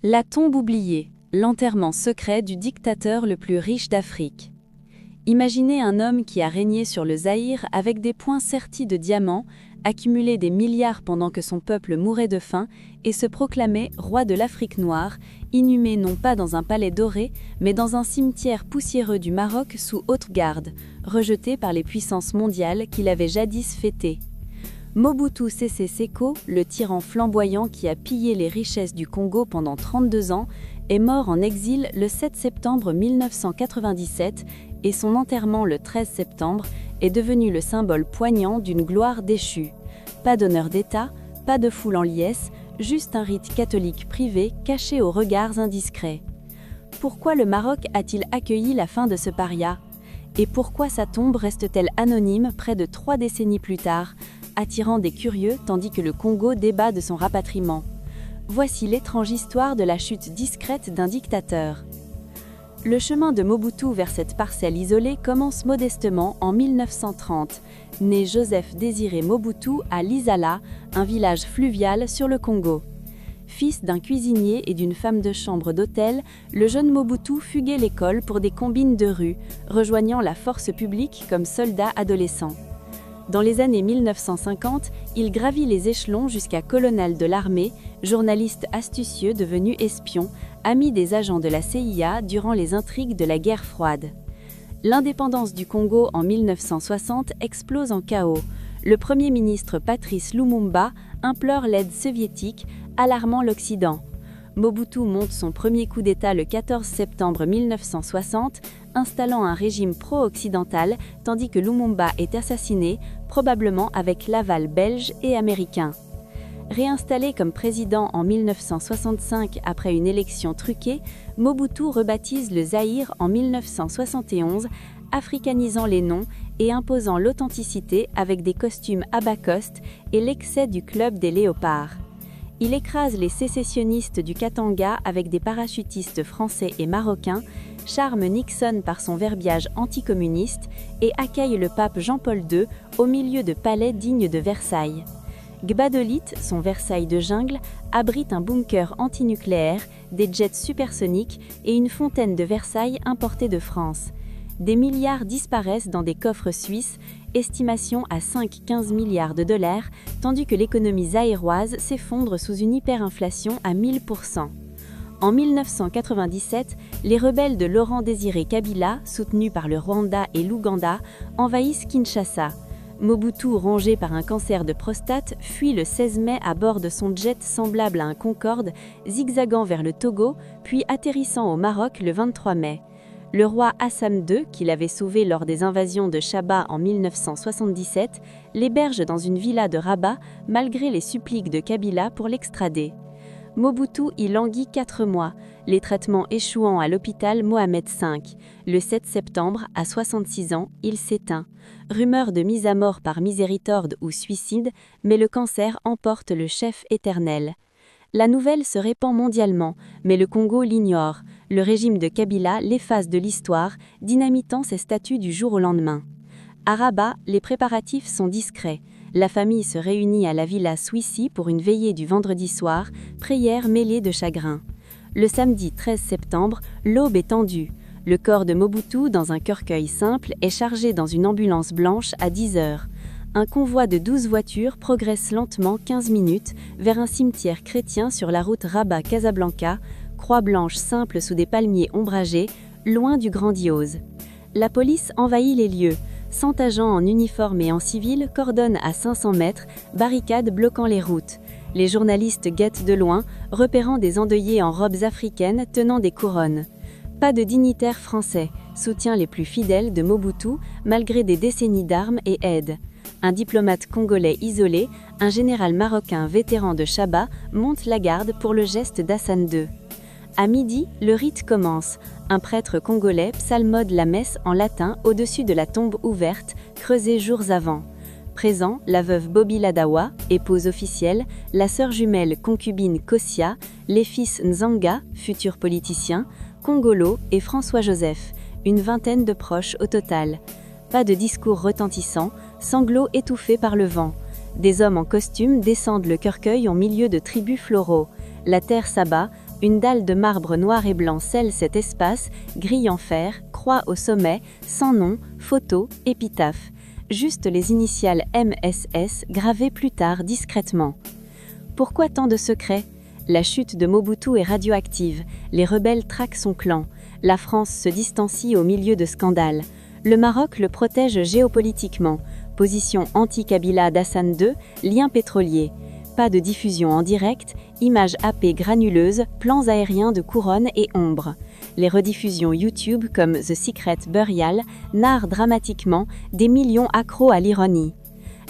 La tombe oubliée, l'enterrement secret du dictateur le plus riche d'Afrique. Imaginez un homme qui a régné sur le Zaïre avec des poings sertis de diamants, accumulé des milliards pendant que son peuple mourait de faim et se proclamait roi de l'Afrique noire, inhumé non pas dans un palais doré, mais dans un cimetière poussiéreux du Maroc sous haute garde, rejeté par les puissances mondiales qu'il avait jadis fêté. Mobutu Sese Seko, le tyran flamboyant qui a pillé les richesses du Congo pendant 32 ans, est mort en exil le 7 septembre 1997 et son enterrement le 13 septembre est devenu le symbole poignant d'une gloire déchue. Pas d'honneur d'État, pas de foule en liesse, juste un rite catholique privé caché aux regards indiscrets. Pourquoi le Maroc a-t-il accueilli la fin de ce paria ? Et pourquoi sa tombe reste-t-elle anonyme près de 3 décennies plus tard, attirant des curieux tandis que le Congo débat de son rapatriement? Voici l'étrange histoire de la chute discrète d'un dictateur. Le chemin de Mobutu vers cette parcelle isolée commence modestement en 1930, né Joseph Désiré Mobutu à Lisala, un village fluvial sur le Congo. Fils d'un cuisinier et d'une femme de chambre d'hôtel, le jeune Mobutu fuguait l'école pour des combines de rue, rejoignant la force publique comme soldat adolescent. Dans les années 1950, il gravit les échelons jusqu'à colonel de l'armée, journaliste astucieux devenu espion, ami des agents de la CIA durant les intrigues de la guerre froide. L'indépendance du Congo en 1960 explose en chaos. Le Premier ministre Patrice Lumumba implore l'aide soviétique, alarmant l'Occident. Mobutu monte son premier coup d'État le 14 septembre 1960, installant un régime pro-occidental, tandis que Lumumba est assassiné, probablement avec l'aval belge et américain. Réinstallé comme président en 1965 après une élection truquée, Mobutu rebaptise le Zaïre en 1971, africanisant les noms et imposant l'authenticité avec des costumes à bas coste et l'excès du club des léopards. Il écrase les sécessionnistes du Katanga avec des parachutistes français et marocains, charme Nixon par son verbiage anticommuniste et accueille le pape Jean-Paul II au milieu de palais dignes de Versailles. Gbadolite, son Versailles de jungle, abrite un bunker antinucléaire, des jets supersoniques et une fontaine de Versailles importée de France. Des milliards disparaissent dans des coffres suisses, estimation à 5-15 milliards de dollars, tandis que l'économie zaïroise s'effondre sous une hyperinflation à 1000%. En 1997, les rebelles de Laurent Désiré Kabila, soutenus par le Rwanda et l'Ouganda, envahissent Kinshasa. Mobutu, rongé par un cancer de prostate, fuit le 16 mai à bord de son jet semblable à un Concorde, zigzagant vers le Togo, puis atterrissant au Maroc le 23 mai. Le roi Hassan II, qui l'avait sauvé lors des invasions de Chaba en 1977, l'héberge dans une villa de Rabat malgré les suppliques de Kabila pour l'extrader. Mobutu y languit 4 mois, les traitements échouant à l'hôpital Mohamed V. Le 7 septembre, à 66 ans, il s'éteint. Rumeur de mise à mort par miséricorde ou suicide, mais le cancer emporte le chef éternel. La nouvelle se répand mondialement, mais le Congo l'ignore. Le régime de Kabila l'efface de l'histoire, dynamitant ses statuts du jour au lendemain. À Rabat, les préparatifs sont discrets. La famille se réunit à la villa Swissy pour une veillée du vendredi soir, prière mêlée de chagrin. Le samedi 13 septembre, l'aube est tendue. Le corps de Mobutu, dans un cercueil simple, est chargé dans une ambulance blanche à 10 heures. Un convoi de 12 voitures progresse lentement 15 minutes vers un cimetière chrétien sur la route Rabat-Casablanca, croix blanche simple sous des palmiers ombragés, loin du grandiose. La police envahit les lieux. 100 agents en uniforme et en civil coordonnent à 500 mètres, barricades bloquant les routes. Les journalistes guettent de loin, repérant des endeuillés en robes africaines tenant des couronnes. Pas de dignitaires français, soutien les plus fidèles de Mobutu, malgré des décennies d'armes et aides. Un diplomate congolais isolé, un général marocain vétéran de Chaba monte la garde pour le geste d'Hassan II. À midi, le rite commence. Un prêtre congolais psalmode la messe en latin au-dessus de la tombe ouverte, creusée jours avant. Présent, la veuve Bobby Ladawa, épouse officielle, la sœur jumelle concubine Kosia, les fils Nzanga, futurs politiciens, Congolo et François-Joseph, une vingtaine de proches au total. Pas de discours retentissants, sanglots étouffés par le vent. Des hommes en costume descendent le cercueil en milieu de tribus floraux. La terre s'abat, Une dalle de marbre noir et blanc scelle cet espace, grille en fer, croix au sommet, sans nom, photo, épitaphe. Juste les initiales MSS gravées plus tard discrètement. Pourquoi tant de secrets? La chute de Mobutu est radioactive, les rebelles traquent son clan, la France se distancie au milieu de scandales. Le Maroc le protège géopolitiquement, position anti-Kabila d'Hassan II, lien pétrolier. Pas de diffusion en direct, images AP granuleuses, plans aériens de couronne et ombre. Les rediffusions YouTube comme The Secret Burial narrent dramatiquement des millions accros à l'ironie.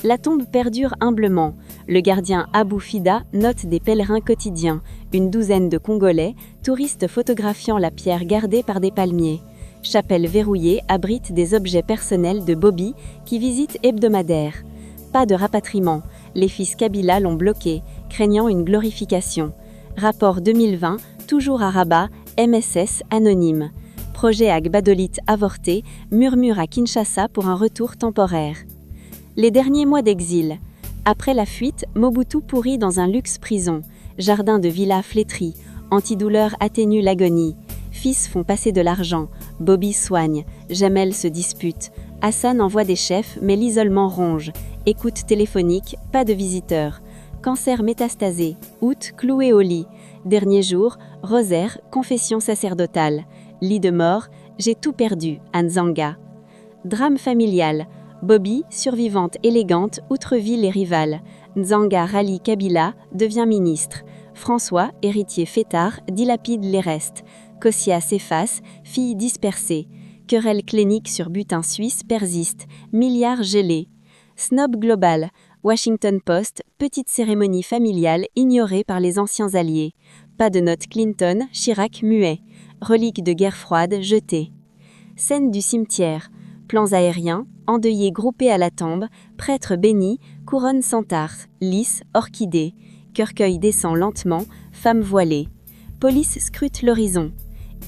La tombe perdure humblement. Le gardien Abou Fida note des pèlerins quotidiens, une douzaine de Congolais, touristes photographiant la pierre gardée par des palmiers. Chapelle verrouillée abrite des objets personnels de Bobby qui visite hebdomadaire. Pas de rapatriement. Les fils Kabila l'ont bloqué, craignant une glorification. Rapport 2020, toujours à Rabat, MSS anonyme. Projet à Gbadolite avorté, murmure à Kinshasa pour un retour temporaire. Les derniers mois d'exil. Après la fuite, Mobutu pourrit dans un luxe prison. Jardin de villa flétri. Antidouleur atténue l'agonie. Fils font passer de l'argent. Bobby soigne. Jamel se dispute. Hassan envoie des chefs, mais l'isolement ronge. Écoute téléphonique, pas de visiteurs. Cancer métastasé. Août, cloué au lit. Dernier jour, rosaire, confession sacerdotale. Lit de mort, j'ai tout perdu, à Nzanga. Drame familial. Bobby, survivante élégante, outrevit les rivales. Nzanga rallie Kabila, devient ministre. François, héritier fêtard, dilapide les restes. Kossia s'efface, fille dispersée. Querelle clinique sur butin suisse persiste. Milliards gelés. Snob global. Washington Post, petite cérémonie familiale ignorée par les anciens alliés. Pas de note Clinton, Chirac muet. Relique de guerre froide jetée. Scène du cimetière. Plans aériens, endeuillés groupés à la tombe, prêtre béni, couronne sans tarse, lisse, orchidée. Cercueil descend lentement, femme voilée. Police scrute l'horizon.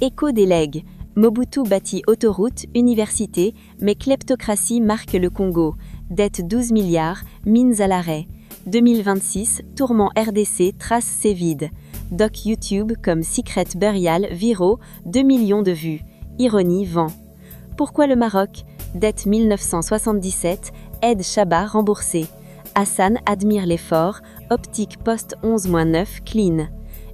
Écho des legs. Mobutu bâtit autoroute, université, mais kleptocratie marque le Congo. Dette 12 milliards, mines à l'arrêt. 2026, tourment RDC trace ses vides. Doc YouTube comme Secret Burial, viraux, 2 millions de vues. Ironie vent. Pourquoi le Maroc? Dette 1977, aide Chabat remboursée. Hassan admire l'effort, optique post 11-9 clean.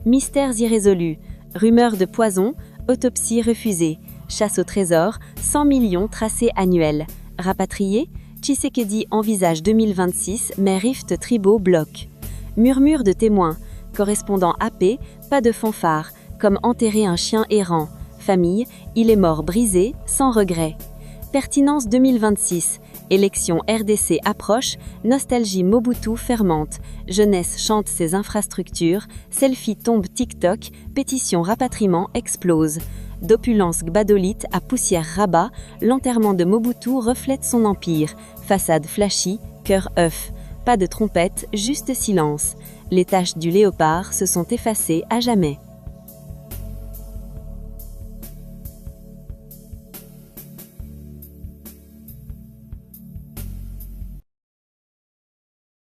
Mystères irrésolus, rumeurs de poison, autopsie refusée. Chasse au trésor, 100 millions tracés annuels. Rapatrié? Tshisekedi envisage 2026, mais rift tribaux bloque. Murmure de témoins, correspondant AP, pas de fanfare, comme enterrer un chien errant. Famille, il est mort brisé, sans regret. Pertinence 2026, élection RDC approche, nostalgie Mobutu fermente, jeunesse chante ses infrastructures, selfie tombe TikTok, pétition rapatriement explose. D'opulence gbadolite à poussière Rabat, l'enterrement de Mobutu reflète son empire, façade flashy, cœur œuf. Pas de trompette, juste silence. Les taches du léopard se sont effacées à jamais.